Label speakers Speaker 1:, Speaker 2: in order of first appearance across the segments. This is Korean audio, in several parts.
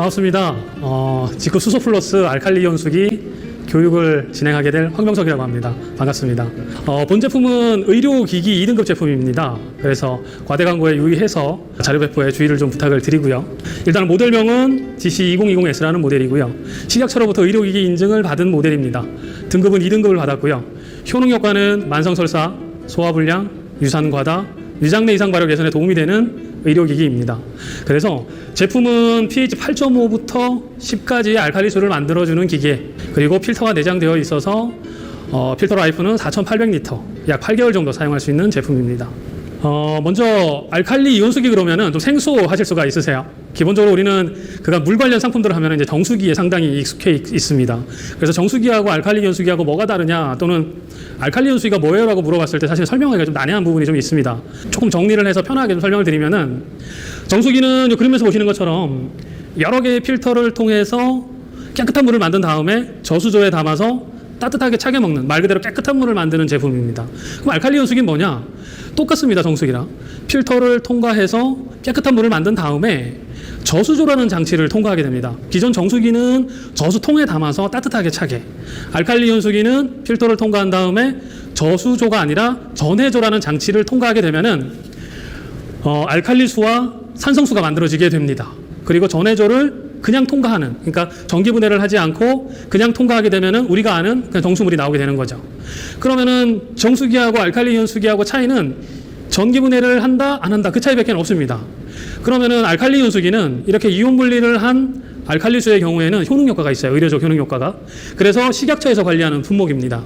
Speaker 1: 반갑습니다. 지구 수소 플러스 알칼리 이온수기 교육을 진행하게 될 황병석이라고 합니다. 반갑습니다. 본 제품은 의료기기 2등급 제품입니다. 그래서 과대 광고에 유의해서 자료 배포에 주의를 좀 부탁을 드리고요. 일단 모델명은 GC2020S라는 모델이고요. 식약처로부터 의료기기 인증을 받은 모델입니다. 등급은 2등급을 받았고요. 효능 효과는 만성설사, 소화불량, 유산과다, 위장내 이상 발효 개선에 도움이 되는 의료기기입니다. 그래서 제품은 pH 8.5부터 10까지의 알칼리수를 만들어주는 기계, 그리고 필터가 내장되어 있어서 필터 라이프는 4,800리터, 약 8개월 정도 사용할 수 있는 제품입니다. 먼저 알칼리 이온수기 그러면은 좀 생소하실 수가 있으세요. 기본적으로 우리는 물 관련 상품들을 하면 이제 정수기에 상당히 익숙해 있습니다. 그래서 정수기하고 알칼리 이온수기하고 뭐가 다르냐, 또는 알칼리 이온수기가 뭐예요? 라고 물어봤을 때 사실 설명하기가 좀 난해한 부분이 좀 있습니다. 조금 정리를 해서 편하게 좀 설명을 드리면은, 정수기는 그림에서 보시는 것처럼 여러 개의 필터를 통해서 깨끗한 물을 만든 다음에 저수조에 담아서 따뜻하게 차게 먹는, 말 그대로 깨끗한 물을 만드는 제품입니다. 그럼 알칼리 이온수기는 뭐냐? 똑같습니다. 정수기랑 필터를 통과해서 깨끗한 물을 만든 다음에 저수조라는 장치를 통과하게 됩니다. 기존 정수기는 저수통에 담아서 따뜻하게 차게, 알칼리 이온수기는 필터를 통과한 다음에 저수조가 아니라 전해조라는 장치를 통과하게 되면은 알칼리수와 산성수가 만들어지게 됩니다. 그리고 전해조를 그냥 통과하는, 그러니까 전기분해를 하지 않고 그냥 통과하게 되면은 우리가 아는 그냥 정수물이 나오게 되는 거죠. 그러면은 정수기하고 알칼리 이온수기하고 차이는 전기분해를 한다 안 한다, 그 차이밖에 없습니다. 그러면은 알칼리 이온수기는 이렇게 이온 분리를 한 알칼리수의 경우에는 효능 효과가 있어요. 의료적 효능 효과가. 그래서 식약처에서 관리하는 품목입니다.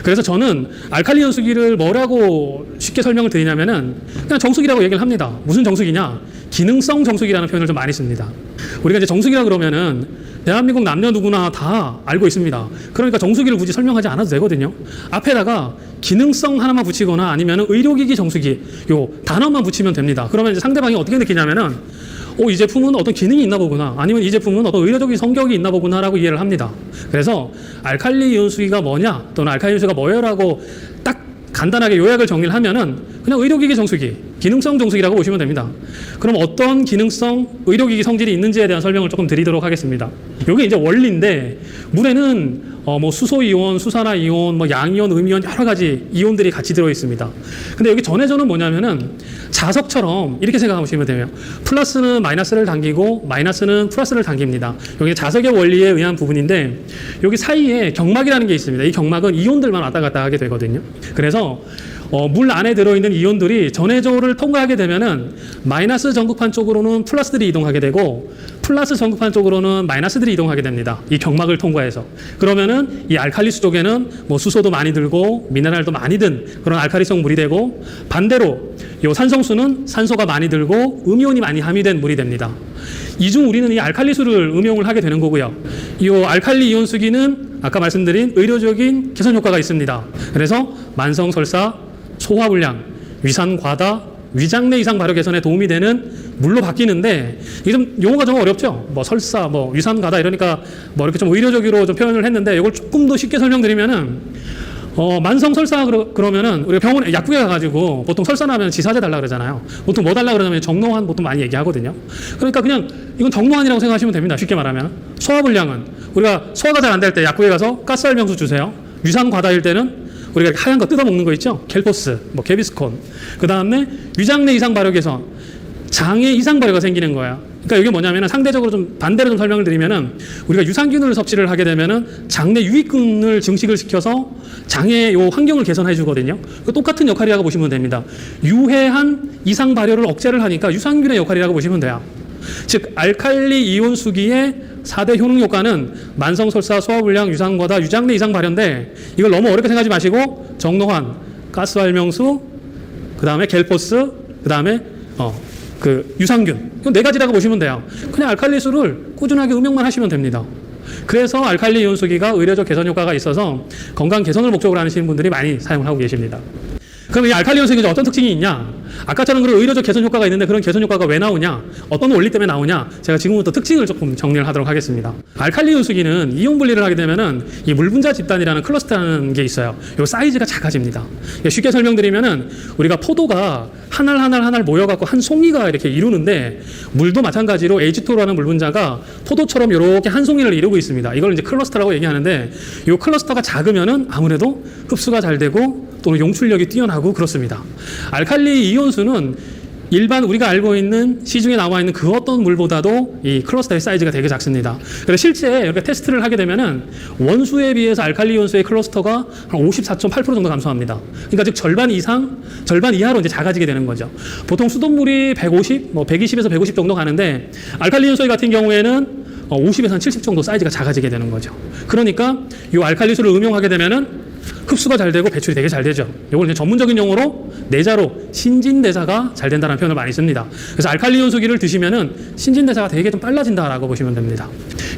Speaker 1: 그래서 저는 알칼리 이온수기를 뭐라고 쉽게 설명을 드리냐면은 그냥 정수기라고 얘기를 합니다. 무슨 정수기냐? 기능성 정수기라는 표현을 좀 많이 씁니다. 우리가 이제 정수기라 그러면은 대한민국 남녀 누구나 다 알고 있습니다. 그러니까 정수기를 굳이 설명하지 않아도 되거든요. 앞에다가 기능성 하나만 붙이거나 아니면 의료기기 정수기 요 단어만 붙이면 됩니다. 그러면 이제 상대방이 어떻게 느끼냐면은 이 제품은 어떤 기능이 있나 보구나, 아니면 이 제품은 어떤 의료적인 성격이 있나 보구나 라고 이해를 합니다. 그래서 알칼리 이온수기가 뭐냐, 또는 알칼리 이온수기가 뭐예요라고 딱 간단하게 요약을 정리를 하면은 그냥 의료기기 정수기, 기능성 정수기라고 보시면 됩니다. 그럼 어떤 기능성 의료기기 성질이 있는지에 대한 설명을 조금 드리도록 하겠습니다. 이게 이제 원리인데, 물에는 수소이온, 수산화이온, 양이온, 음이온 여러 가지 이온들이 같이 들어 있습니다. 근데 여기 전해조는 뭐냐면은 자석처럼 이렇게 생각하시면 돼요. 플러스는 마이너스를 당기고 마이너스는 플러스를 당깁니다. 여기 자석의 원리에 의한 부분인데, 여기 사이에 경막이라는 게 있습니다. 이 경막은 이온들만 왔다 갔다 하게 되거든요. 그래서 물 안에 들어있는 이온들이 전해조를 통과하게 되면은 마이너스 전극판 쪽으로는 플러스들이 이동하게 되고 플러스 전극판 쪽으로는 마이너스들이 이동하게 됩니다. 이 경막을 통과해서. 그러면은 이 알칼리수 쪽에는 수소도 많이 들고 미네랄도 많이 든 그런 알칼리성 물이 되고, 반대로 이 산성수는 산소가 많이 들고 음이온이 많이 함유된 물이 됩니다. 이중 우리는 이 알칼리수를 음용을 하게 되는 거고요. 이 알칼리 이온수기는 아까 말씀드린 의료적인 개선 효과가 있습니다. 그래서 만성설사, 소화불량, 위산과다, 위장내 이상 발효 개선에 도움이 되는 물로 바뀌는데, 이게 좀 용어가 좀 어렵죠. 설사, 위산과다 이러니까 이렇게 좀 의료적으로 좀 표현을 했는데, 이걸 조금 더 쉽게 설명드리면은 만성설사 그러면은 우리가 병원에 약국에 가가지고 보통 설사 나면 지사제 달라 그러잖아요. 보통 뭐 달라 그러냐면 정농환 보통 많이 얘기하거든요. 그러니까 그냥 이건 정농환이라고 생각하시면 됩니다. 쉽게 말하면. 소화불량은 우리가 소화가 잘 안 될 때 약국에 가서 가스알명수 주세요. 위산과다일 때는 우리가 하얀 거 뜯어 먹는 거 있죠? 켈포스, 개비스콘. 그 다음에 위장내 이상 발효 개선, 장에 이상 발효가 생기는 거야. 그러니까 이게 뭐냐면은 상대적으로 좀 반대로 좀 설명을 드리면은, 우리가 유산균을 섭취를 하게 되면은 장내 유익균을 증식을 시켜서 장의 요 환경을 개선해 주거든요. 똑같은 역할이라고 보시면 됩니다. 유해한 이상 발효를 억제를 하니까 유산균의 역할이라고 보시면 돼요. 즉 알칼리 이온수기의 4대 효능 효과는 만성설사, 소화불량, 유산과다, 위장내 이상 발효인데, 이걸 너무 어렵게 생각하지 마시고 정농환, 가스알명수, 그 다음에 겔포스, 그 다음에 유산균, 이건 4가지라고 보시면 돼요. 그냥 알칼리수를 꾸준하게 음용만 하시면 됩니다. 그래서 알칼리 이온수기가 의료적 개선 효과가 있어서 건강 개선을 목적으로 하시는 분들이 많이 사용을 하고 계십니다. 그럼 이 알칼리 연수에 어떤 특징이 있냐? 아까처럼 그런 의료적 개선 효과가 있는데 그런 개선 효과가 왜 나오냐? 어떤 원리 때문에 나오냐? 제가 지금부터 특징을 조금 정리를 하도록 하겠습니다. 알칼리 연수기는 이온 분리를 하게 되면은 이 물분자 집단이라는 클러스터라는 게 있어요. 요 사이즈가 작아집니다. 쉽게 설명드리면은 우리가 포도가 하나 모여갖고 한 송이가 이렇게 이루는데 물도 마찬가지로 H2라는 물분자가 포도처럼 이렇게 한 송이를 이루고 있습니다. 이걸 이제 클러스터라고 얘기하는데 이 클러스터가 작으면은 아무래도 흡수가 잘 되고 또는 용출력이 뛰어나고 그렇습니다. 알칼리 이온수는 일반 우리가 알고 있는 시중에 나와 있는 그 어떤 물보다도 이 클러스터의 사이즈가 되게 작습니다. 그래서 실제 이렇게 테스트를 하게 되면은 원수에 비해서 알칼리 이온수의 클러스터가 한 54.8% 정도 감소합니다. 그러니까 즉 절반 이하로 이제 작아지게 되는 거죠. 보통 수돗물이 150, 120에서 150 정도 가는데 알칼리 이온수 같은 경우에는 50에서 한 70 정도 사이즈가 작아지게 되는 거죠. 그러니까 이 알칼리수를 음용하게 되면은 흡수가 잘 되고 배출이 되게 잘 되죠. 이걸 이제 전문적인 용어로 내자로 신진대사가 잘 된다는 표현을 많이 씁니다. 그래서 알칼리 이온수기를 드시면은 신진대사가 되게 좀 빨라진다라고 보시면 됩니다.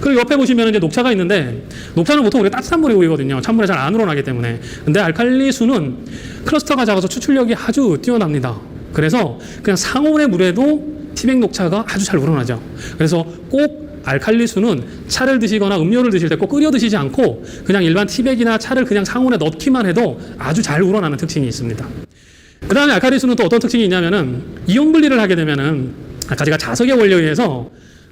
Speaker 1: 그리고 옆에 보시면 이제 녹차가 있는데 녹차는 보통 우리가 따뜻한 물에 우리거든요. 찬물에 잘 안 우러나기 때문에. 근데 알칼리수는 클러스터가 작아서 추출력이 아주 뛰어납니다. 그래서 그냥 상온의 물에도 티백 녹차가 아주 잘 우러나죠. 그래서 꼭 알칼리수는 차를 드시거나 음료를 드실 때 꼭 끓여 드시지 않고 그냥 일반 티백이나 차를 그냥 상온에 넣기만 해도 아주 잘 우러나는 특징이 있습니다. 그 다음에 알칼리수는 또 어떤 특징이 있냐면은 이온 분리를 하게 되면은 아까 제가 자석의 원리에 의해서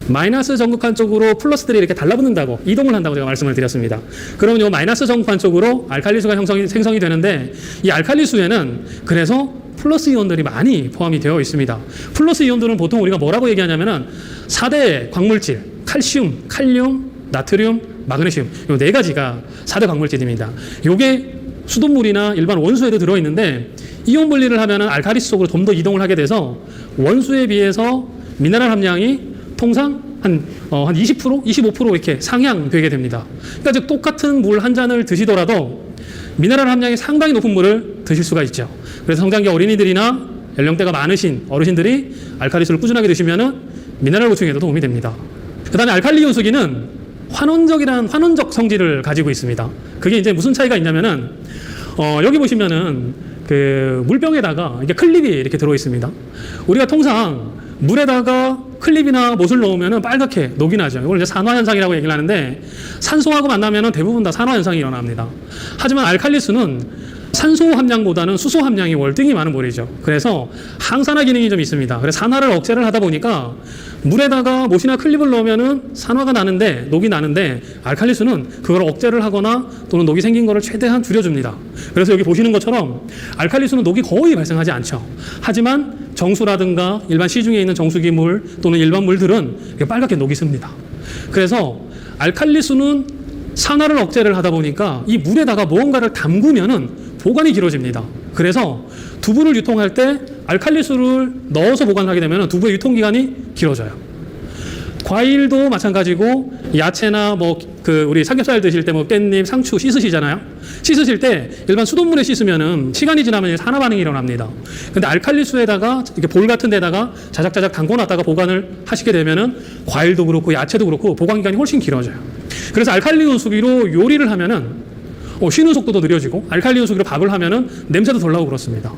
Speaker 1: 마이너스 전극한 쪽으로 플러스들이 이렇게 달라붙는다고 이동을 한다고 제가 말씀을 드렸습니다. 그러면 이 마이너스 전극한 쪽으로 알칼리수가 생성이 되는데 이 알칼리수에는 그래서 플러스 이온들이 많이 포함이 되어 있습니다. 플러스 이온들은 보통 우리가 뭐라고 얘기하냐면은 4대 광물질 칼슘, 칼륨, 나트륨, 마그네슘 이 네 가지가 4대 광물질입니다. 요게 수돗물이나 일반 원수에도 들어있는데 이온 분리를 하면은 알칼리수 속으로 좀 더 이동을 하게 돼서 원수에 비해서 미네랄 함량이 통상 한 20%, 25% 이렇게 상향되게 됩니다. 그러니까 즉 똑같은 물 한 잔을 드시더라도 미네랄 함량이 상당히 높은 물을 드실 수가 있죠. 그래서 성장기 어린이들이나 연령대가 많으신 어르신들이 알칼리수를 꾸준하게 드시면은 미네랄 보충에도 도움이 됩니다. 그 다음에 알칼리 이온수기는 환원적 성질을 가지고 있습니다. 그게 이제 무슨 차이가 있냐면은, 여기 보시면은 그 물병에다가 이게 클립이 이렇게 들어 있습니다. 우리가 통상 물에다가 클립이나 못을 넣으면은 빨갛게 녹이 나죠. 이걸 이제 산화현상이라고 얘기를 하는데 산소하고 만나면은 대부분 다 산화현상이 일어납니다. 하지만 알칼리수는 산소 함량보다는 수소 함량이 월등히 많은 물이죠. 그래서 항산화 기능이 좀 있습니다. 그래서 산화를 억제를 하다 보니까 물에다가 못이나 클립을 넣으면은 산화가 나는데 녹이 나는데 알칼리수는 그걸 억제를 하거나 또는 녹이 생긴 거를 최대한 줄여줍니다. 그래서 여기 보시는 것처럼 알칼리수는 녹이 거의 발생하지 않죠. 하지만 정수라든가 일반 시중에 있는 정수기물 또는 일반 물들은 빨갛게 녹이 씁니다. 그래서 알칼리수는 산화를 억제를 하다 보니까 이 물에다가 무언가를 담그면은 보관이 길어집니다. 그래서 두부를 유통할 때 알칼리수를 넣어서 보관하게 되면 두부의 유통기간이 길어져요. 과일도 마찬가지고 야채나 우리 삼겹살 드실 때 깻잎, 상추 씻으시잖아요. 씻으실 때 일반 수돗물에 씻으면은 시간이 지나면 산화 반응이 일어납니다. 근데 알칼리수에다가 이렇게 볼 같은 데다가 자작자작 담궈놨다가 보관을 하시게 되면은 과일도 그렇고 야채도 그렇고 보관 기간이 훨씬 길어져요. 그래서 알칼리 이온수기로 요리를 하면은 쉬는 속도도 느려지고 알칼리 이온수기로 밥을 하면은 냄새도 덜 나고 그렇습니다.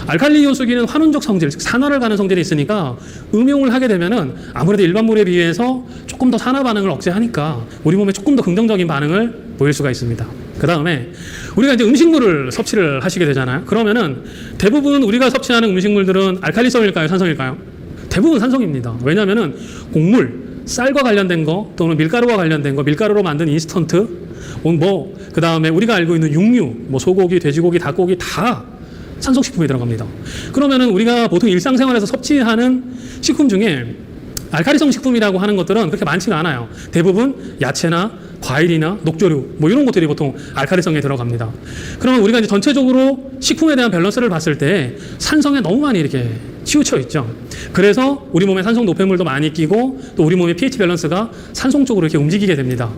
Speaker 1: 알칼리 이온수기는 환원적 성질, 즉 산화를 가는 성질이 있으니까 음용을 하게 되면은 아무래도 일반 물에 비해서 조금 더 산화 반응을 억제하니까 우리 몸에 조금 더 긍정적인 반응을 보일 수가 있습니다. 그 다음에 우리가 이제 음식물을 섭취를 하시게 되잖아요. 그러면은 대부분 우리가 섭취하는 음식물들은 알칼리성일까요, 산성일까요? 대부분 산성입니다. 왜냐하면은 곡물, 쌀과 관련된 거 또는 밀가루와 관련된 거, 밀가루로 만든 인스턴트, 그 다음에 우리가 알고 있는 육류, 소고기, 돼지고기, 닭고기 다 산성식품에 들어갑니다. 그러면은 우리가 보통 일상생활에서 섭취하는 식품 중에 알칼리성 식품이라고 하는 것들은 그렇게 많지가 않아요. 대부분 야채나 과일이나 녹조류 이런 것들이 보통 알칼리성에 들어갑니다. 그러면 우리가 이제 전체적으로 식품에 대한 밸런스를 봤을 때 산성에 너무 많이 이렇게 치우쳐 있죠. 그래서 우리 몸에 산성 노폐물도 많이 끼고 또 우리 몸의 pH 밸런스가 산성 쪽으로 이렇게 움직이게 됩니다.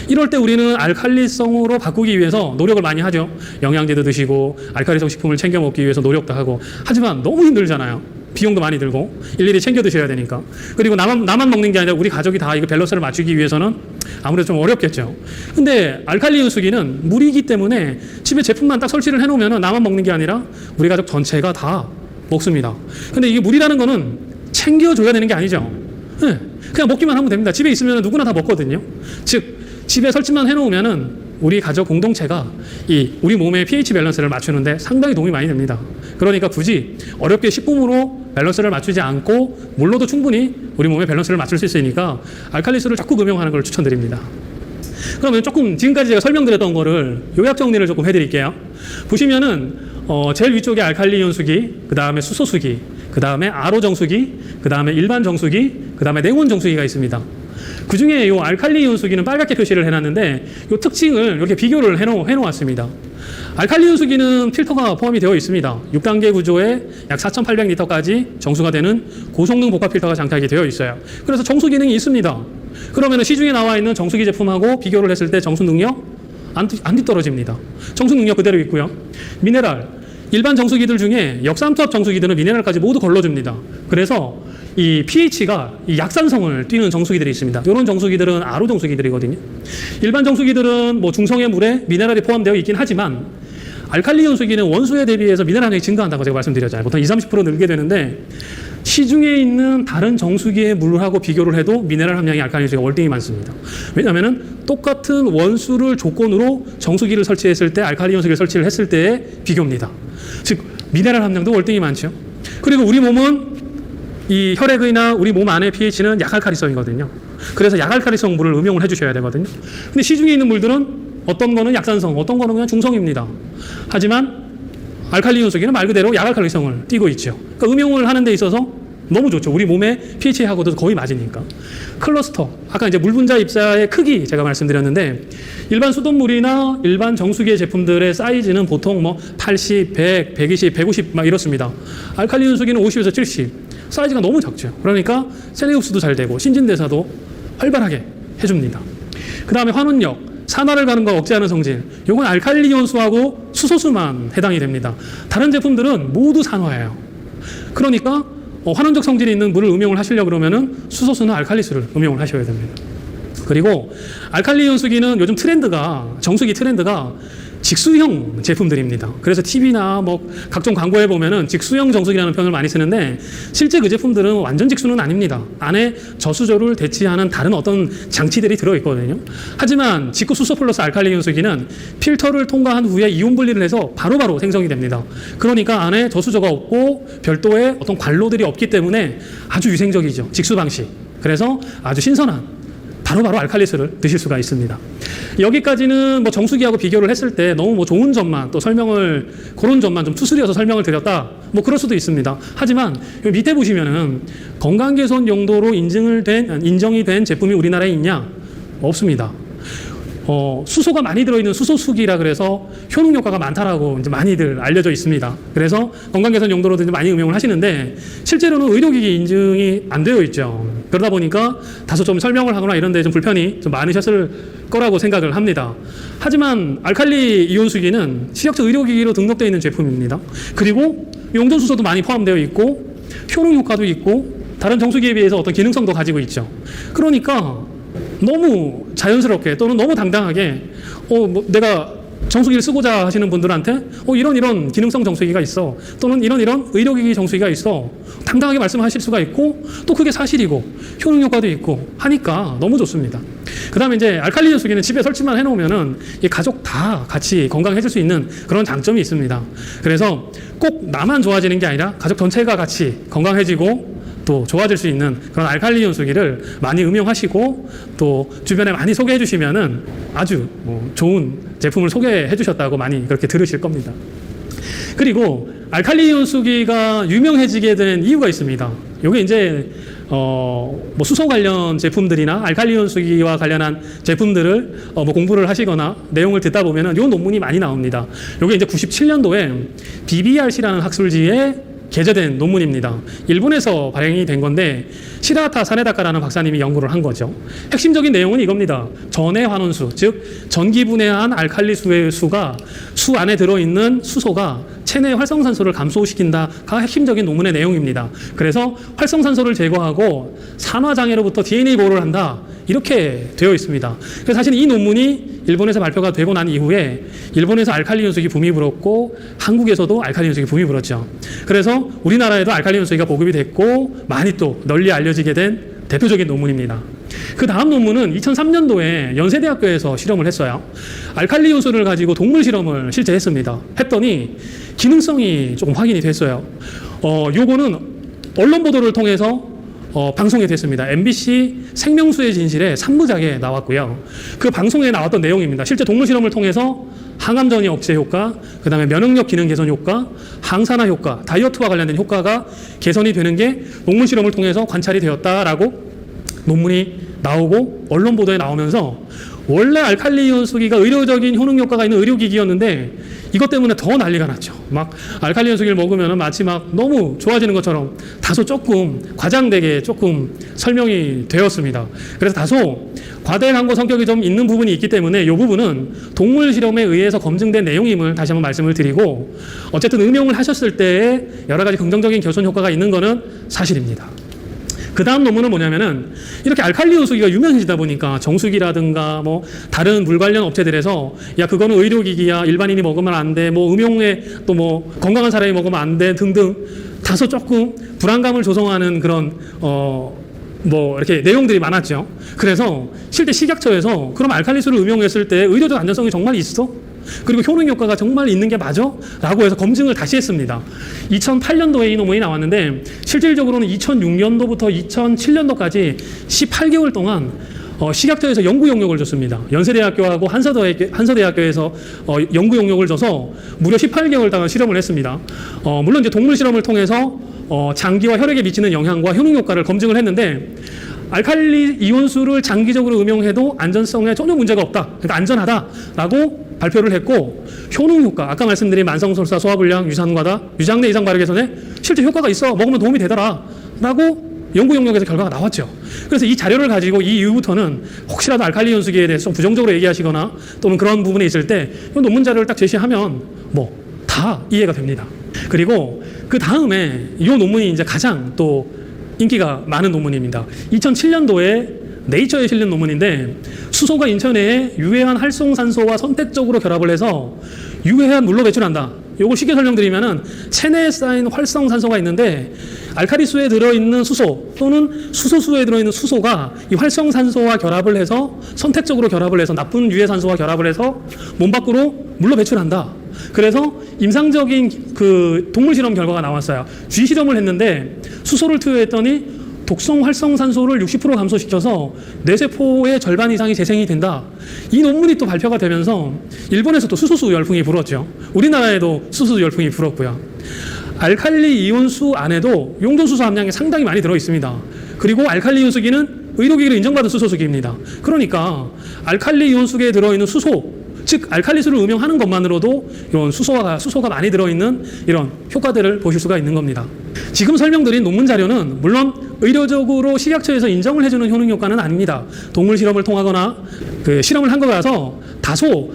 Speaker 1: 이럴 때 우리는 알칼리성으로 바꾸기 위해서 노력을 많이 하죠. 영양제도 드시고 알칼리성 식품을 챙겨 먹기 위해서 노력도 하고. 하지만 너무 힘들잖아요. 비용도 많이 들고 일일이 챙겨 드셔야 되니까. 그리고 나만 먹는 게 아니라 우리 가족이 다 이거 밸런스를 맞추기 위해서는 아무래도 좀 어렵겠죠. 근데 알칼리 연수기는 물이기 때문에 집에 제품만 딱 설치를 해놓으면 나만 먹는 게 아니라 우리 가족 전체가 다 먹습니다. 근데 이게 물이라는 거는 챙겨줘야 되는 게 아니죠. 네, 그냥 먹기만 하면 됩니다. 집에 있으면 누구나 다 먹거든요. 즉 집에 설치만 해놓으면은 우리 가족 공동체가 이 우리 몸의 pH 밸런스를 맞추는데 상당히 도움이 많이 됩니다. 그러니까 굳이 어렵게 식품으로 밸런스를 맞추지 않고 물로도 충분히 우리 몸의 밸런스를 맞출 수 있으니까 알칼리수를 적극 음용하는 걸 추천드립니다. 그러면 조금 지금까지 제가 설명드렸던 거를 요약 정리를 조금 해드릴게요. 보시면은 제일 위쪽에 알칼리 연수기, 그 다음에 수소수기, 그 다음에 RO 정수기, 그 다음에 일반 정수기, 그 다음에 냉온 정수기가 있습니다. 그 중에 이 알칼리 연수기는 빨갛게 표시를 해놨는데 이 특징을 이렇게 비교를 해놓았습니다. 알칼리 연수기는 필터가 포함이 되어 있습니다. 6단계 구조에 약 4,800리터까지 정수가 되는 고성능 복합 필터가 장착이 되어 있어요. 그래서 정수 기능이 있습니다. 그러면 시중에 나와 있는 정수기 제품하고 비교를 했을 때 정수 능력 안 뒤떨어집니다. 정수 능력 그대로 있고요. 미네랄, 일반 정수기들 중에 역삼투압 정수기들은 미네랄까지 모두 걸러줍니다. 그래서 이 pH가 이 약산성을 띠는 정수기들이 있습니다. 이런 정수기들은 RO 정수기들이거든요. 일반 정수기들은 뭐 중성의 물에 미네랄이 포함되어 있긴 하지만 알칼리 연수기는 원수에 대비해서 미네랄 함량이 증가한다고 제가 말씀드렸잖아요. 보통 20-30% 늘게 되는데 시중에 있는 다른 정수기의 물하고 비교를 해도 미네랄 함량이 알칼리 연수기가 월등히 많습니다. 왜냐하면 똑같은 원수를 조건으로 정수기를 설치했을 때 알칼리 연수기를 설치를 했을 때의 비교입니다. 즉 미네랄 함량도 월등히 많죠. 그리고 우리 몸은 이 혈액이나 우리 몸 안의 pH는 약알칼리성이거든요. 그래서 약알칼리성 물을 음용을 해주셔야 되거든요. 근데 시중에 있는 물들은 어떤 거는 약산성, 어떤 거는 그냥 중성입니다. 하지만 알칼리 연수기는 말 그대로 약알칼리성을 띠고 있죠. 그러니까 음용을 하는 데 있어서 너무 좋죠. 우리 몸의 pH하고도 거의 맞으니까. 클러스터, 아까 이제 물 분자 입자의 크기 제가 말씀드렸는데 일반 수돗물이나 일반 정수기의 제품들의 사이즈는 보통 뭐 80, 100, 120, 150 막 이렇습니다. 알칼리 연수기는 50에서 70. 사이즈가 너무 작죠. 그러니까 세례 흡수도 잘 되고 신진대사도 활발하게 해줍니다. 그 다음에 환원력, 산화를 가는 거 억제하는 성질. 요건 알칼리 연수하고 수소수만 해당이 됩니다. 다른 제품들은 모두 산화예요. 그러니까 환원적 성질이 있는 물을 음용을 하시려고 그러면은 수소수나 알칼리수를 음용을 하셔야 됩니다. 그리고 알칼리 연수기는 요즘 정수기 트렌드가 직수형 제품들입니다. 그래서 TV나 뭐 각종 광고에 보면은 직수형 정수기라는 표현을 많이 쓰는데 실제 그 제품들은 완전 직수는 아닙니다. 안에 저수조를 대체하는 다른 어떤 장치들이 들어있거든요. 하지만 직구 수소 플러스 알칼리 연수기는 필터를 통과한 후에 이온 분리를 해서 바로바로 생성이 됩니다. 그러니까 안에 저수조가 없고 별도의 어떤 관로들이 없기 때문에 아주 위생적이죠. 직수 방식. 그래서 아주 신선한 바로바로 알칼리수를 드실 수가 있습니다. 여기까지는 뭐 정수기하고 비교를 했을 때 너무 뭐 좋은 점만 또 그런 점만 좀 투스려서 설명을 드렸다. 뭐 그럴 수도 있습니다. 하지만 여기 밑에 보시면은 건강 개선 용도로 인정이 된 제품이 우리나라에 있냐? 없습니다. 수소가 많이 들어있는 수소수기라 그래서 효능 효과가 많다라고 이제 많이들 알려져 있습니다. 그래서 건강 개선 용도로도 이제 많이 응용을 하시는데 실제로는 의료기기 인증이 안 되어 있죠. 그러다 보니까 다소 좀 설명을 하거나 이런 데 좀 불편이 좀 많으셨을 거라고 생각을 합니다. 하지만 알칼리 이온수기는 시력적 의료기기로 등록되어 있는 제품입니다. 그리고 용존수소도 많이 포함되어 있고 효능 효과도 있고 다른 정수기에 비해서 어떤 기능성도 가지고 있죠. 그러니까 너무 자연스럽게 또는 너무 당당하게 내가 정수기를 쓰고자 하시는 분들한테 이런 기능성 정수기가 있어 또는 이런 의료기기 정수기가 있어 당당하게 말씀하실 수가 있고 또 그게 사실이고 효능 효과도 있고 하니까 너무 좋습니다. 그 다음에 이제 알칼리 정수기는 집에 설치만 해놓으면은 이 가족 다 같이 건강해질 수 있는 그런 장점이 있습니다. 그래서 꼭 나만 좋아지는 게 아니라 가족 전체가 같이 건강해지고 또 좋아질 수 있는 그런 알칼리 연수기를 많이 음용하시고 또 주변에 많이 소개해 주시면은 아주 좋은 제품을 소개해 주셨다고 많이 그렇게 들으실 겁니다. 그리고 알칼리 연수기가 유명해지게 된 이유가 있습니다. 이게 이제 뭐 수소 관련 제품들이나 알칼리 연수기와 관련한 제품들을 뭐 공부를 하시거나 내용을 듣다 보면은 이 논문이 많이 나옵니다. 이게 이제 97년도에 BBRC라는 학술지에 게재된 논문입니다. 일본에서 발행이 된 건데 시라타 사네다카라는 박사님이 연구를 한 거죠. 핵심적인 내용은 이겁니다. 전해 환원수, 즉 전기분해한 알칼리 수의 수가 수 안에 들어있는 수소가 체내 활성산소를 감소시킨다가 핵심적인 논문의 내용입니다. 그래서 활성산소를 제거하고 산화장애로부터 DNA 보호를 한다. 이렇게 되어 있습니다. 그래서 사실 이 논문이 일본에서 발표가 되고 난 이후에 일본에서 알칼리 연수기 붐이 불었고 한국에서도 알칼리 연수기 붐이 불었죠. 그래서 우리나라에도 알칼리 연수기가 보급이 됐고 많이 또 널리 알려지게 된 대표적인 논문입니다. 그 다음 논문은 2003년도에 연세대학교에서 실험을 했어요. 알칼리 요소를 가지고 동물 실험을 실제 했습니다. 했더니 기능성이 조금 확인이 됐어요. 요거는 언론 보도를 통해서 방송이 됐습니다. MBC 생명수의 진실에 3부작에 나왔고요. 그 방송에 나왔던 내용입니다. 실제 동물 실험을 통해서 항암 전이 억제 효과, 그 다음에 면역력 기능 개선 효과, 항산화 효과, 다이어트와 관련된 효과가 개선이 되는 게 동물 실험을 통해서 관찰이 되었다라고 논문이 나오고 언론 보도에 나오면서 원래 알칼리 연수기가 의료적인 효능 효과가 있는 의료기기였는데 이것 때문에 더 난리가 났죠. 막 알칼리 연수기를 먹으면 마치 막 너무 좋아지는 것처럼 다소 조금 과장되게 조금 설명이 되었습니다. 그래서 다소 과대 광고 성격이 좀 있는 부분이 있기 때문에 이 부분은 동물 실험에 의해서 검증된 내용임을 다시 한번 말씀을 드리고 어쨌든 응용을 하셨을 때 여러 가지 긍정적인 개선 효과가 있는 것은 사실입니다. 그 다음 논문은 뭐냐면은 이렇게 알칼리 요소기가 유명해지다 보니까 정수기라든가 뭐 다른 물 관련 업체들에서 야 그거는 의료기기야 일반인이 먹으면 안 돼 뭐 음용에 또 뭐 건강한 사람이 먹으면 안 돼 등등 다소 조금 불안감을 조성하는 그런 뭐 이렇게 내용들이 많았죠. 그래서 실제 식약처에서 그럼 알칼리수를 음용했을 때 의료적 안전성이 정말 있어? 그리고 효능 효과가 정말 있는 게 맞아? 라고 해서 검증을 다시 했습니다. 2008년도에 이 논문이 나왔는데 실질적으로는 2006년도부터 2007년도까지 18개월 동안 식약처에서 연구 용역을 줬습니다. 연세대학교하고 한서대학교에서 연구 용역을 줘서 무려 18개월 동안 실험을 했습니다. 물론 이제 동물 실험을 통해서 장기와 혈액에 미치는 영향과 효능 효과를 검증을 했는데 알칼리 이온수를 장기적으로 음용해도 안전성에 전혀 문제가 없다. 그러니까 안전하다라고 발표를 했고 효능 효과, 아까 말씀드린 만성설사, 소화불량, 유산과다, 유장내 이상 발효 개선에 실제 효과가 있어. 먹으면 도움이 되더라. 라고 연구 용역에서 결과가 나왔죠. 그래서 이 자료를 가지고 이 이후부터는 혹시라도 알칼리 연수기에 대해서 좀 부정적으로 얘기하시거나 또는 그런 부분에 있을 때 논문 자료를 딱 제시하면 뭐 다 이해가 됩니다. 그리고 그 다음에 이 논문이 이제 가장 또 인기가 많은 논문입니다. 2007년도에 네이처에 실린 논문인데 수소가 인체 내에 유해한 활성산소와 선택적으로 결합을 해서 유해한 물로 배출한다. 이걸 쉽게 설명드리면은 체내에 쌓인 활성산소가 있는데 알칼리수에 들어있는 수소 또는 수소수에 들어있는 수소가 이 활성산소와 결합을 해서 선택적으로 결합을 해서 나쁜 유해산소와 결합을 해서 몸 밖으로 물로 배출한다. 그래서 임상적인 그 동물 실험 결과가 나왔어요. 쥐 실험을 했는데 수소를 투여했더니 독성 활성산소를 60% 감소시켜서 뇌세포의 절반 이상이 재생이 된다. 이 논문이 또 발표가 되면서 일본에서 또 수소수 열풍이 불었죠. 우리나라에도 수소수 열풍이 불었고요. 알칼리 이온수 안에도 용도수소 함량이 상당히 많이 들어 있습니다. 그리고 알칼리 이온수기는 의료기기로 인정받은 수소수기입니다. 그러니까 알칼리 이온수기에 들어있는 수소, 즉 알칼리수를 음용하는 것만으로도 이런 수소가 많이 들어있는 이런 효과들을 보실 수가 있는 겁니다. 지금 설명드린 논문 자료는 물론 의료적으로 식약처에서 인정을 해주는 효능 효과는 아닙니다. 동물 실험을 통하거나 그 실험을 한 거라서 다소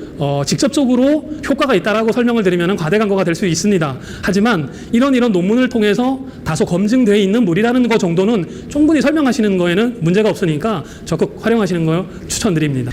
Speaker 1: 직접적으로 효과가 있다라고 설명을 드리면 과대광고가 될 수 있습니다. 하지만 이런 논문을 통해서 다소 검증되어 있는 물이라는 것 정도는 충분히 설명하시는 거에는 문제가 없으니까 적극 활용하시는 거 추천드립니다.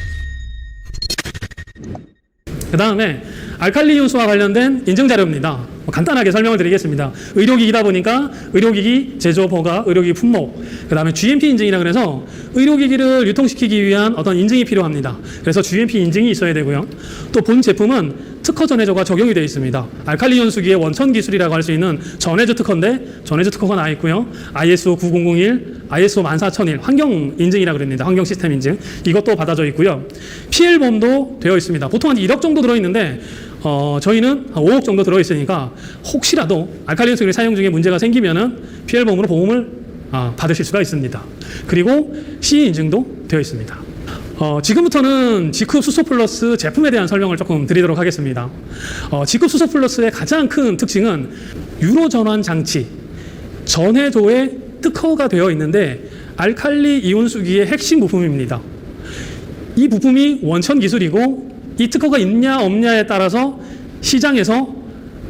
Speaker 1: 그 다음에 알칼리 이온수와 관련된 인증 자료입니다. 간단하게 설명을 드리겠습니다. 의료기기다 보니까 의료기기 제조 허가, 의료기기 품목, 그 다음에 GMP 인증이라 그래서 의료기기를 유통시키기 위한 어떤 인증이 필요합니다. 그래서 GMP 인증이 있어야 되고요. 또 본 제품은 특허 전해조가 적용이 되어 있습니다. 알칼리 연수기의 원천 기술이라고 할 수 있는 전해조 특허인데 전해조 특허가 나와 있고요. ISO 9001, ISO 14001 환경 인증이라고 그럽니다. 환경 시스템 인증. 이것도 받아져 있고요. PL보험도 되어 있습니다. 보통 한 1억 정도 들어 있는데 저희는 한 5억 정도 들어 있으니까 혹시라도 알칼리 연수기를 사용 중에 문제가 생기면은 PL보험으로 보험을 받으실 수가 있습니다. 그리고 CE 인증도 되어 있습니다. 지금부터는 G급 수소 플러스 제품에 대한 설명을 조금 드리도록 하겠습니다. G급 수소 플러스의 가장 큰 특징은 유로 전환 장치, 전해조에 특허가 되어 있는데 알칼리 이온수기의 핵심 부품입니다. 이 부품이 원천 기술이고 이 특허가 있냐 없냐에 따라서 시장에서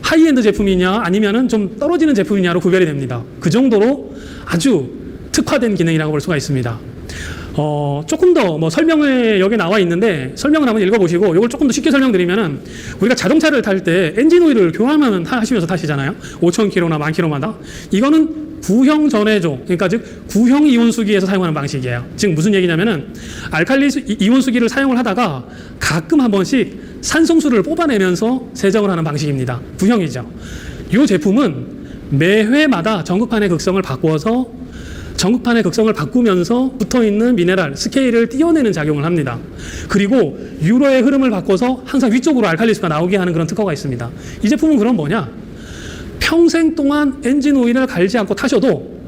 Speaker 1: 하이엔드 제품이냐 아니면은 좀 떨어지는 제품이냐로 구별이 됩니다. 그 정도로 아주 특화된 기능이라고 볼 수가 있습니다. 조금 더 뭐 설명을 여기 나와 있는데 설명을 한번 읽어보시고 이걸 조금 더 쉽게 설명드리면은 우리가 자동차를 탈 때 엔진 오일을 교환만 하시면서 타시잖아요. 5,000km나 10,000km마다. 이거는 구형 전해조, 그러니까 즉 구형 이온수기에서 사용하는 방식이에요. 즉 무슨 얘기냐면은 알칼리 이온수기를 사용을 하다가 가끔 한 번씩 산성수를 뽑아내면서 세정을 하는 방식입니다. 구형이죠. 이 제품은 매회마다 전극판의 극성을 바꾸어서 전극판의 극성을 바꾸면서 붙어있는 미네랄, 스케일을 띄어내는 작용을 합니다. 그리고 유로의 흐름을 바꿔서 항상 위쪽으로 알칼리수가 나오게 하는 그런 특허가 있습니다. 이 제품은 그럼 뭐냐? 평생 동안 엔진 오일을 갈지 않고 타셔도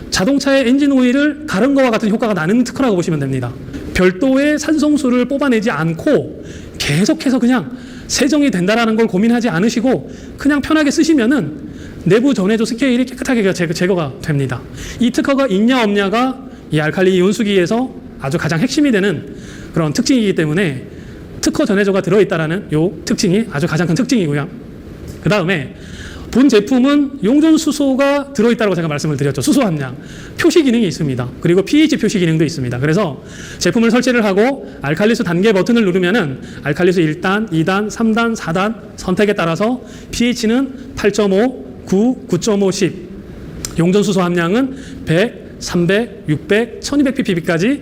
Speaker 1: 자동차의 엔진 오일을 가른 거와 같은 효과가 나는 특허라고 보시면 됩니다. 별도의 산성수를 뽑아내지 않고 계속해서 그냥 세정이 된다라는 걸 고민하지 않으시고 그냥 편하게 쓰시면은 내부 전해조 스케일이 깨끗하게 제거가 됩니다. 이 특허가 있냐 없냐가 이 알칼리 이온수기에서 아주 가장 핵심이 되는 그런 특징이기 때문에 특허 전해조가 들어있다라는 요 특징이 아주 가장 큰 특징이고요. 그 다음에 본 제품은 용존수소가 들어있다고 제가 말씀을 드렸죠. 수소 함량. 표시 기능이 있습니다. 그리고 pH 표시 기능도 있습니다. 그래서 제품을 설치를 하고 알칼리수 단계 버튼을 누르면은 알칼리수 1단, 2단, 3단, 4단 선택에 따라서 pH는 8.5, 9, 9.5, 10. 용존수소 함량은 100, 300, 600, 1200ppb까지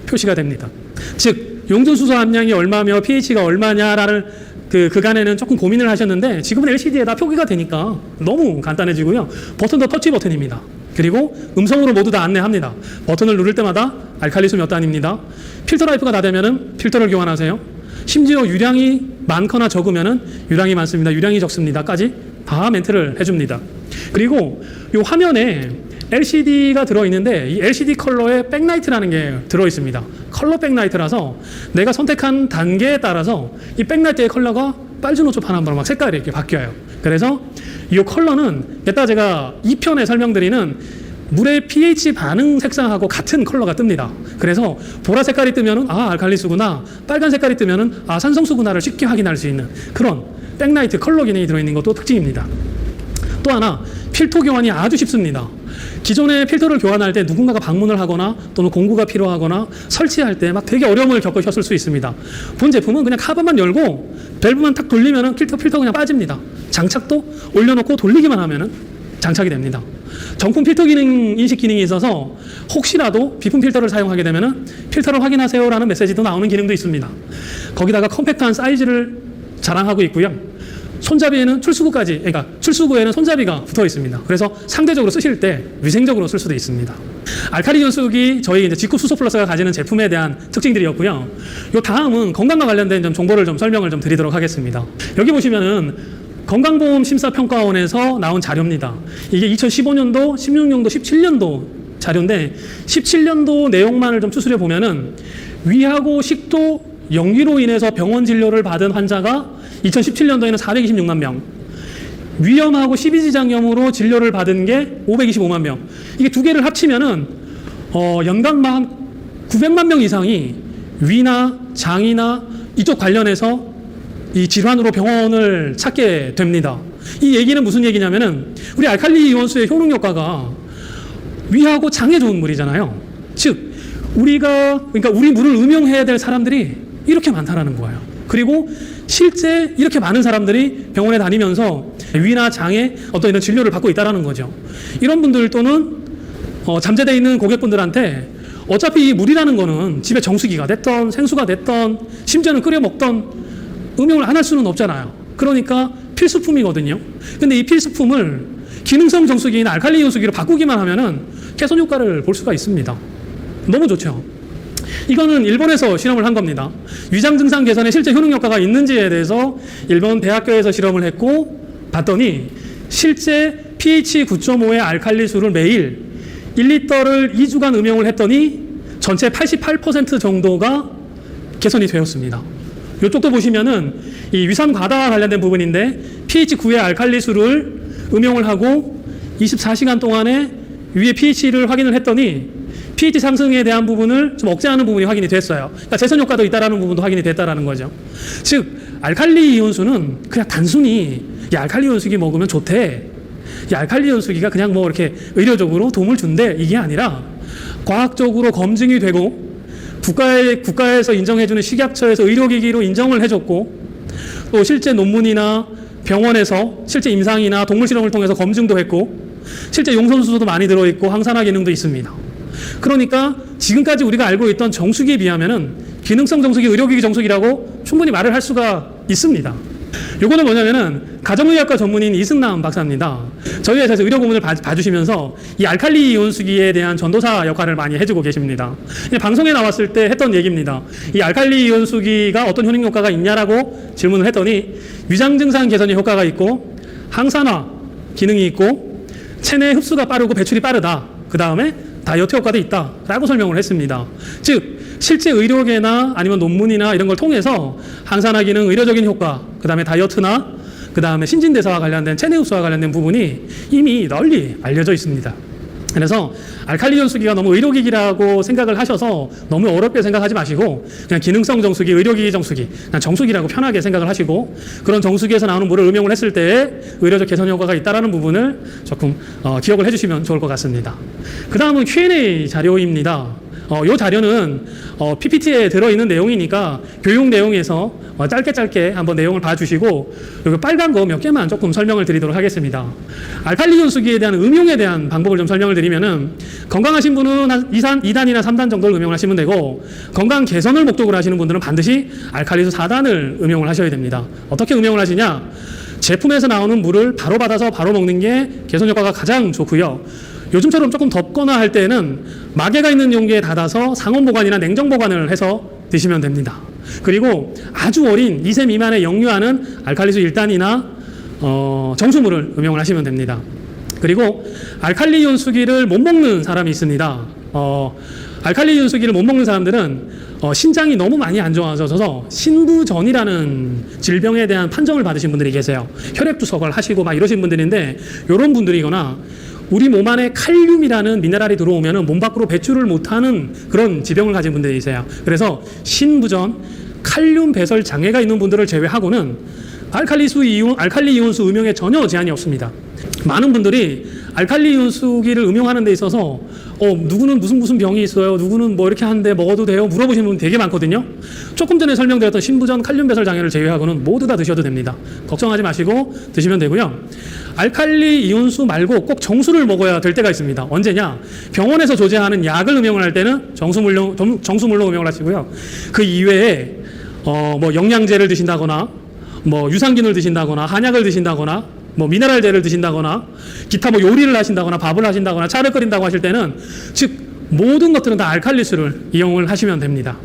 Speaker 1: 표시가 됩니다. 즉, 용존수소 함량이 얼마며 pH가 얼마냐라는 그간에는 조금 고민을 하셨는데 지금은 LCD에다 표기가 되니까 너무 간단해지고요. 버튼도 터치 버튼입니다. 그리고 음성으로 모두 다 안내합니다. 버튼을 누를 때마다 알칼리수 몇 단입니다. 필터 라이프가 다 되면은 필터를 교환하세요. 심지어 유량이 많거나 적으면은 유량이 많습니다. 유량이 적습니다.까지 다 멘트를 해줍니다. 그리고 이 화면에 LCD가 들어있는데 이 LCD 컬러에 백라이트라는 게 들어있습니다. 컬러 백라이트라서 내가 선택한 단계에 따라서 이 백라이트의 컬러가 빨주노초 파란바로 막 색깔이 이렇게 바뀌어요. 그래서 이 컬러는 이따 제가 2편에 설명드리는 물의 pH 반응 색상하고 같은 컬러가 뜹니다. 그래서 보라 색깔이 뜨면은 아 알칼리수구나, 빨간 색깔이 뜨면은 아 산성수구나를 쉽게 확인할 수 있는 그런 백라이트 컬러 기능이 들어있는 것도 특징입니다. 또 하나 필터 교환이 아주 쉽습니다. 기존에 필터를 교환할 때 누군가가 방문을 하거나 또는 공구가 필요하거나 설치할 때 막 되게 어려움을 겪으셨을 수 있습니다. 본 제품은 그냥 카바만 열고 밸브만 탁 돌리면은 필터 그냥 빠집니다. 장착도 올려놓고 돌리기만 하면은 장착이 됩니다. 정품 필터 기능 인식 기능이 있어서 혹시라도 비품 필터를 사용하게 되면은 필터를 확인하세요라는 메시지도 나오는 기능도 있습니다. 거기다가 컴팩트한 사이즈를 자랑하고 있고요. 손잡이에는 출수구까지, 그러니까 출수구에는 손잡이가 붙어 있습니다. 그래서 상대적으로 쓰실 때 위생적으로 쓸 수도 있습니다. 알칼리 이온수기 저희 이제 G급 수소 플러스가 가지는 제품에 대한 특징들이었고요. 요 다음은 건강과 관련된 좀 정보를 좀 설명을 좀 드리도록 하겠습니다. 여기 보시면은 건강보험 심사평가원에서 나온 자료입니다. 이게 2015년도, 16년도, 17년도 자료인데 17년도 내용만을 좀 추스려 보면은 위하고 식도 연기로 인해서 병원 진료를 받은 환자가 2017년도에는 426만 명, 위염하고 십이지장염으로 진료를 받은 게 525만 명. 이게 두 개를 합치면은 연간 900만 명 이상이 위나 장이나 이쪽 관련해서 이 질환으로 병원을 찾게 됩니다. 이 얘기는 무슨 얘기냐면은 우리 알칼리 이온수의 효능 효과가 위하고 장에 좋은 물이잖아요. 즉 그러니까 우리 물을 음용해야 될 사람들이 이렇게 많다라는 거예요. 그리고 실제 이렇게 많은 사람들이 병원에 다니면서 위나 장에 어떤 이런 진료를 받고 있다는 거죠. 이런 분들 또는 잠재되어 있는 고객분들한테 어차피 이 물이라는 거는 집에 정수기가 됐던 생수가 됐던 심지어는 끓여 먹던 음용을 안 할 수는 없잖아요. 그러니까 필수품이거든요. 근데 이 필수품을 기능성 정수기인 알칼리 이온수기로 바꾸기만 하면은 개선 효과를 볼 수가 있습니다. 너무 좋죠. 이거는 일본에서 실험을 한 겁니다. 위장 증상 개선에 실제 효능 효과가 있는지에 대해서 일본 대학교에서 실험을 했고 봤더니 실제 pH 9.5의 알칼리수를 매일 1리터를 2주간 음용을 했더니 전체 88% 정도가 개선이 되었습니다. 이쪽도 보시면은 이 위산 과다와 관련된 부분인데 pH 9의 알칼리수를 음용을 하고 24시간 동안에 위에 pH를 확인을 했더니 pH 상승에 대한 부분을 좀 억제하는 부분이 확인이 됐어요. 그러니까 재선 효과도 있다라는 부분도 확인이 됐다라는 거죠. 즉 알칼리 이온수는 그냥 단순히 이 알칼리 이온수기 먹으면 좋대, 이 알칼리 이온수기가 그냥 뭐 이렇게 의료적으로 도움을 준대, 이게 아니라 과학적으로 검증이 되고 국가에서 인정해주는 식약처에서 의료기기로 인정을 해줬고 또 실제 논문이나 병원에서 실제 임상이나 동물 실험을 통해서 검증도 했고 실제 용선수소도 많이 들어있고 항산화 기능도 있습니다. 그러니까 지금까지 우리가 알고 있던 정수기에 비하면은 기능성 정수기, 의료기기 정수기라고 충분히 말을 할 수가 있습니다. 요거는 뭐냐면은 가정의학과 전문인 이승남 박사입니다. 저희 회사에서 의료 고문을 봐주시면서 이 알칼리 이온수기에 대한 전도사 역할을 많이 해주고 계십니다. 방송에 나왔을 때 했던 얘기입니다. 이 알칼리 이온수기가 어떤 효능 효과가 있냐라고 질문을 했더니 위장 증상 개선에 효과가 있고 항산화 기능이 있고 체내 흡수가 빠르고 배출이 빠르다. 그 다음에 다이어트 효과도 있다라고 설명을 했습니다. 즉 실제 의료계나 아니면 논문이나 이런 걸 통해서 항산화 기능, 의료적인 효과, 그 다음에 다이어트나 그 다음에 신진대사와 관련된 체내 흡수와 관련된 부분이 이미 널리 알려져 있습니다. 그래서 알칼리 이온수기가 너무 의료기기라고 생각을 하셔서 너무 어렵게 생각하지 마시고 그냥 기능성 정수기, 의료기기 정수기, 그냥 정수기라고 편하게 생각을 하시고 그런 정수기에서 나오는 물을 음용을 했을 때 의료적 개선 효과가 있다는 부분을 조금 기억을 해주시면 좋을 것 같습니다. 그 다음은 Q&A 자료입니다. 이 자료는 PPT에 들어있는 내용이니까 교육 내용에서 짧게 한번 내용을 봐주시고 여기 빨간 거 몇 개만 조금 설명을 드리도록 하겠습니다. 알칼리 이온수기에 대한 음용에 대한 방법을 좀 설명을 드리면은 건강하신 분은 한 2단이나 3단 정도를 음용을 하시면 되고 건강 개선을 목적으로 하시는 분들은 반드시 알칼리수 4단을 음용을 하셔야 됩니다. 어떻게 음용을 하시냐? 제품에서 나오는 물을 바로 받아서 바로 먹는 게 개선 효과가 가장 좋고요. 요즘처럼 조금 덥거나 할 때는 마개가 있는 용기에 닫아서 상온 보관이나 냉정 보관을 해서 드시면 됩니다. 그리고 아주 어린 2세 미만의 영유아는 알칼리수 1단이나 정수물을 음용을 하시면 됩니다. 그리고 알칼리 이온수기를 못 먹는 사람이 있습니다. 알칼리 이온수기를 못 먹는 사람들은 신장이 너무 많이 안 좋아져서 신부전이라는 질병에 대한 판정을 받으신 분들이 계세요. 혈액 투석을 하시고 막 이러신 분들인데 이런 분들이거나 우리 몸 안에 칼륨이라는 미네랄이 들어오면 몸 밖으로 배출을 못하는 그런 지병을 가진 분들이세요. 그래서 신부전, 칼륨 배설 장애가 있는 분들을 제외하고는 알칼리 이온수 음용에 전혀 제한이 없습니다. 많은 분들이 알칼리 이온수기를 음용하는 데 있어서 누구는 무슨 병이 있어요, 누구는 뭐 이렇게 하는데 먹어도 돼요 물어보시는 분 되게 많거든요. 조금 전에 설명드렸던 신부전, 칼륨 배설 장애를 제외하고는 모두 다 드셔도 됩니다. 걱정하지 마시고 드시면 되고요. 알칼리 이온수 말고 꼭 정수를 먹어야 될 때가 있습니다. 언제냐? 병원에서 조제하는 약을 음용을 할 때는 정수물로 음용을 하시고요. 그 이외에 뭐 영양제를 드신다거나 뭐 유산균을 드신다거나 한약을 드신다거나 뭐 미네랄제를 드신다거나 기타 뭐 요리를 하신다거나 밥을 하신다거나 차를 끓인다고 하실 때는 즉 모든 것들은 다 알칼리수를 이용을 하시면 됩니다.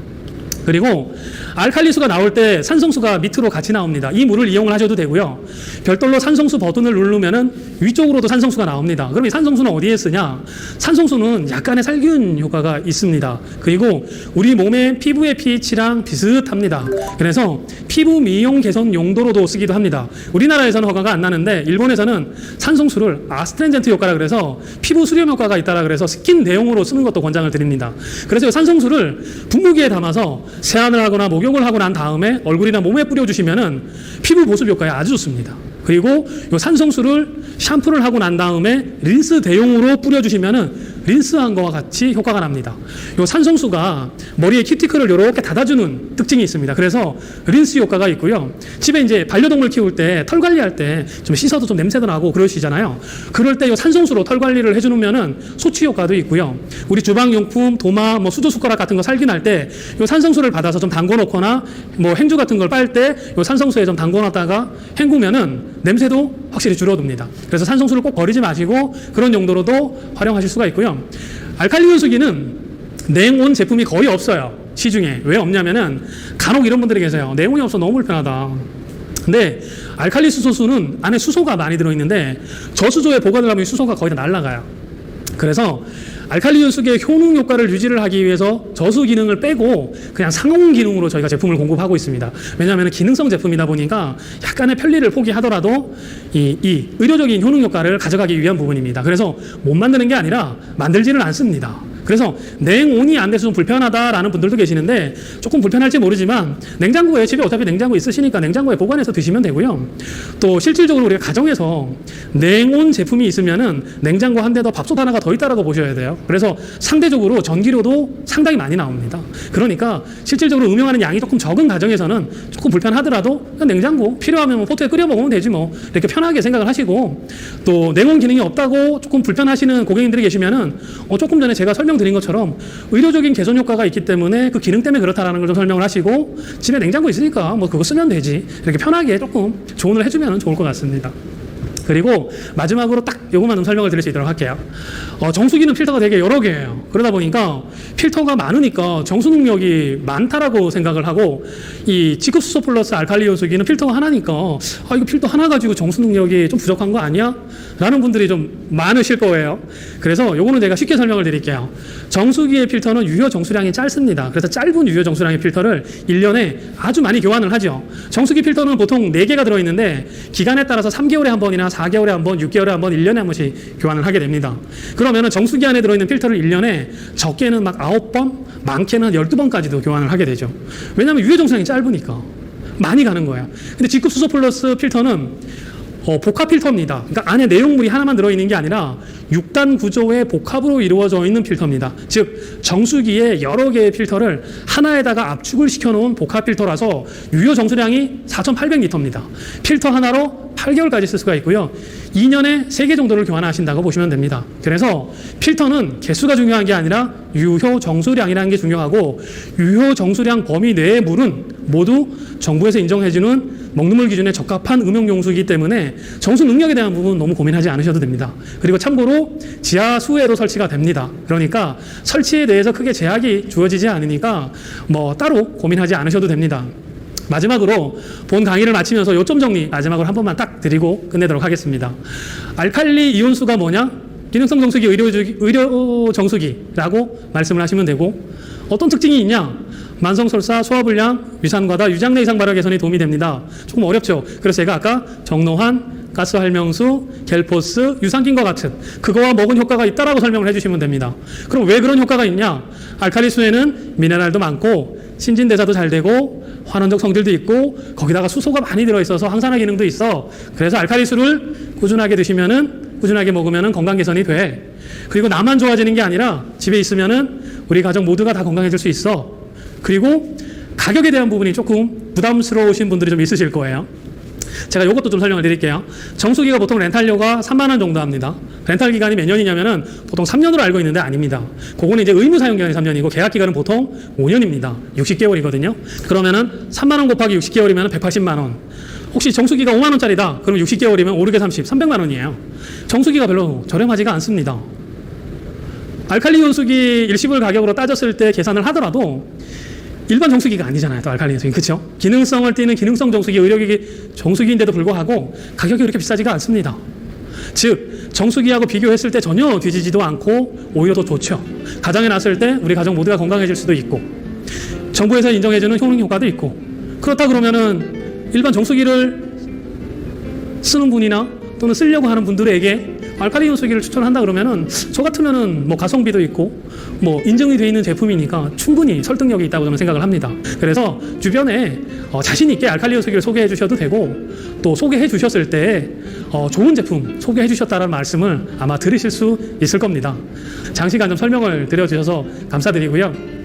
Speaker 1: 그리고 알칼리수가 나올 때 산성수가 밑으로 같이 나옵니다. 이 물을 이용을 하셔도 되고요. 별도로 산성수 버튼을 누르면은 위쪽으로도 산성수가 나옵니다. 그럼 이 산성수는 어디에 쓰냐? 산성수는 약간의 살균 효과가 있습니다. 그리고 우리 몸의 피부의 pH랑 비슷합니다. 그래서 피부 미용 개선 용도로도 쓰기도 합니다. 우리나라에서는 허가가 안 나는데 일본에서는 산성수를 아스트렌젠트 효과라 그래서 피부 수렴 효과가 있다라 그래서 스킨 대용으로 쓰는 것도 권장을 드립니다. 그래서 이 산성수를 분무기에 담아서 세안을 하거나 목욕을 하고 난 다음에 얼굴이나 몸에 뿌려주시면은 피부 보습 효과에 아주 좋습니다. 그리고 이 산성수를 샴푸를 하고 난 다음에 린스 대용으로 뿌려주시면은 린스한 거와 같이 효과가 납니다. 이 산성수가 머리에 큐티클을 이렇게 닫아주는 특징이 있습니다. 그래서 린스 효과가 있고요. 집에 이제 반려동물 키울 때 털 관리할 때 좀 씻어도 좀 냄새도 나고 그러시잖아요. 그럴 때 이 산성수로 털 관리를 해주면은 소취 효과도 있고요. 우리 주방용품, 도마, 뭐 수저 숟가락 같은 거 살균할 때 이 산성수를 받아서 좀 담궈놓거나 뭐 행주 같은 걸 빨 때 이 산성수에 좀 담궈놨다가 헹구면은 냄새도 확실히 줄어듭니다. 그래서 산성수를 꼭 버리지 마시고 그런 용도로도 활용하실 수가 있고요. 알칼리 이온수기는 냉온 제품이 거의 없어요. 시중에. 왜 없냐면은 간혹 이런 분들이 계세요. 내용이 없어 너무 불편하다. 근데 알칼리 수소수는 안에 수소가 많이 들어있는데 저수조에 보관을 하면 수소가 거의 다 날아가요. 그래서 알칼리온 수기의 효능 효과를 유지를 하기 위해서 저수 기능을 빼고 그냥 상용 기능으로 저희가 제품을 공급하고 있습니다. 왜냐하면 기능성 제품이다 보니까 약간의 편리를 포기하더라도 이 의료적인 효능 효과를 가져가기 위한 부분입니다. 그래서 못 만드는 게 아니라 만들지를 않습니다. 그래서 냉온이 안 돼서 좀 불편하다라는 분들도 계시는데 조금 불편할지 모르지만 냉장고에 집에 어차피 냉장고 있으시니까 냉장고에 보관해서 드시면 되고요. 또 실질적으로 우리가 가정에서 냉온 제품이 있으면은 냉장고 한 대 더 밥솥 하나가 더 있다라고 보셔야 돼요. 그래서 상대적으로 전기료도 상당히 많이 나옵니다. 그러니까 실질적으로 음용하는 양이 조금 적은 가정에서는 조금 불편하더라도 그냥 냉장고 필요하면 뭐 포트에 끓여 먹으면 되지 뭐 이렇게 편하게 생각을 하시고 또 냉온 기능이 없다고 조금 불편하시는 고객님들이 계시면은 조금 전에 제가 설명드린 것처럼 의료적인 개선 효과가 있기 때문에 그 기능 때문에 그렇다라는 걸 좀 설명을 하시고 집에 냉장고 있으니까 뭐 그거 쓰면 되지 이렇게 편하게 조금 조언을 해주면 좋을 것 같습니다. 그리고 마지막으로 딱 요것만 좀 설명을 드릴 수 있도록 할게요. 정수기는 필터가 되게 여러 개예요. 그러다 보니까 필터가 많으니까 정수 능력이 많다라고 생각을 하고 이 지급수소 플러스 알칼리온 수기는 필터가 하나니까 이거 필터 하나 가지고 정수 능력이 좀 부족한 거 아니야? 라는 분들이 좀 많으실 거예요. 그래서 요거는 제가 쉽게 설명을 드릴게요. 정수기의 필터는 유효 정수량이 짧습니다. 그래서 짧은 유효 정수량의 필터를 1년에 아주 많이 교환을 하죠. 정수기 필터는 보통 4개가 들어있는데 기간에 따라서 3개월에 한 번이나 4개월에 한 번, 6개월에 한 번, 1년에 한 번씩 교환을 하게 됩니다. 그러면은 정수기 안에 들어있는 필터를 1년에 적게는 막 9번, 많게는 12번까지도 교환을 하게 되죠. 왜냐하면 유효 정수량이 짧으니까 많이 가는 거예요. 근데 직급수소 플러스 필터는 복합 필터입니다. 그러니까 안에 내용물이 하나만 들어있는 게 아니라 6단 구조의 복합으로 이루어져 있는 필터입니다. 즉 정수기에 여러 개의 필터를 하나에다가 압축을 시켜놓은 복합 필터라서 유효 정수량이 4,800리터입니다. 필터 하나로 8개월까지 쓸 수가 있고요. 2년에 3개 정도를 교환하신다고 보시면 됩니다. 그래서 필터는 개수가 중요한 게 아니라 유효 정수량이라는 게 중요하고 유효 정수량 범위 내의 물은 모두 정부에서 인정해주는 먹는 물 기준에 적합한 음용용수이기 때문에 정수 능력에 대한 부분 너무 고민하지 않으셔도 됩니다. 그리고 참고로 지하 수해로 설치가 됩니다. 그러니까 설치에 대해서 크게 제약이 주어지지 않으니까 뭐 따로 고민하지 않으셔도 됩니다. 마지막으로 본 강의를 마치면서 요점 정리 마지막으로 한 번만 딱 드리고 끝내도록 하겠습니다. 알칼리 이온수가 뭐냐? 기능성 정수기, 의료 정수기라고 말씀을 하시면 되고 어떤 특징이 있냐? 만성설사, 소화불량, 위산과다, 유장내 이상 발화 개선에 도움이 됩니다. 조금 어렵죠. 그래서 제가 아까 정노환, 가스활명수, 겔포스, 유산균과 같은 그거와 먹은 효과가 있다라고 설명을 해주시면 됩니다. 그럼 왜 그런 효과가 있냐? 알칼리수에는 미네랄도 많고 신진대사도 잘 되고 환원적 성질도 있고 거기다가 수소가 많이 들어있어서 항산화 기능도 있어. 그래서 알칼리수를 꾸준하게 드시면은 꾸준하게 먹으면은 건강 개선이 돼. 그리고 나만 좋아지는 게 아니라 집에 있으면은 우리 가족 모두가 다 건강해질 수 있어. 그리고 가격에 대한 부분이 조금 부담스러우신 분들이 좀 있으실 거예요. 제가 이것도 좀 설명을 드릴게요. 정수기가 보통 렌탈료가 3만 원 정도 합니다. 렌탈 기간이 몇 년이냐면은 보통 3년으로 알고 있는데 아닙니다. 그거는 이제 의무 사용 기간이 3년이고 계약 기간은 보통 5년입니다. 60개월이거든요. 그러면은 3만 원 곱하기 60개월이면 180만 원. 혹시 정수기가 5만 원짜리다. 그럼 60개월이면 5, 6에 30, 300만 원이에요. 정수기가 별로 저렴하지가 않습니다. 알칼리온 수기 일시불 가격으로 따졌을 때 계산을 하더라도 일반 정수기가 아니잖아요. 또 알칼리온 수기. 그렇죠? 기능성을 띠는 기능성 정수기, 의료기기 정수기인데도 불구하고 가격이 그렇게 비싸지가 않습니다. 즉 정수기하고 비교했을 때 전혀 뒤지지도 않고 오히려 더 좋죠. 가정에 놨을 때 우리 가족 모두가 건강해질 수도 있고 정부에서 인정해주는 효능 효과도 있고 그렇다 그러면은 일반 정수기를 쓰는 분이나 또는 쓰려고 하는 분들에게 알칼리온 수기를 추천한다 그러면은 저 같으면은 뭐 가성비도 있고 뭐 인증이 되어 있는 제품이니까 충분히 설득력이 있다고 저는 생각을 합니다. 그래서 주변에 자신 있게 알칼리온 수기를 소개해 주셔도 되고 또 소개해 주셨을 때 좋은 제품 소개해 주셨다는 말씀을 아마 들으실 수 있을 겁니다. 장시간 좀 설명을 드려 주셔서 감사드리고요.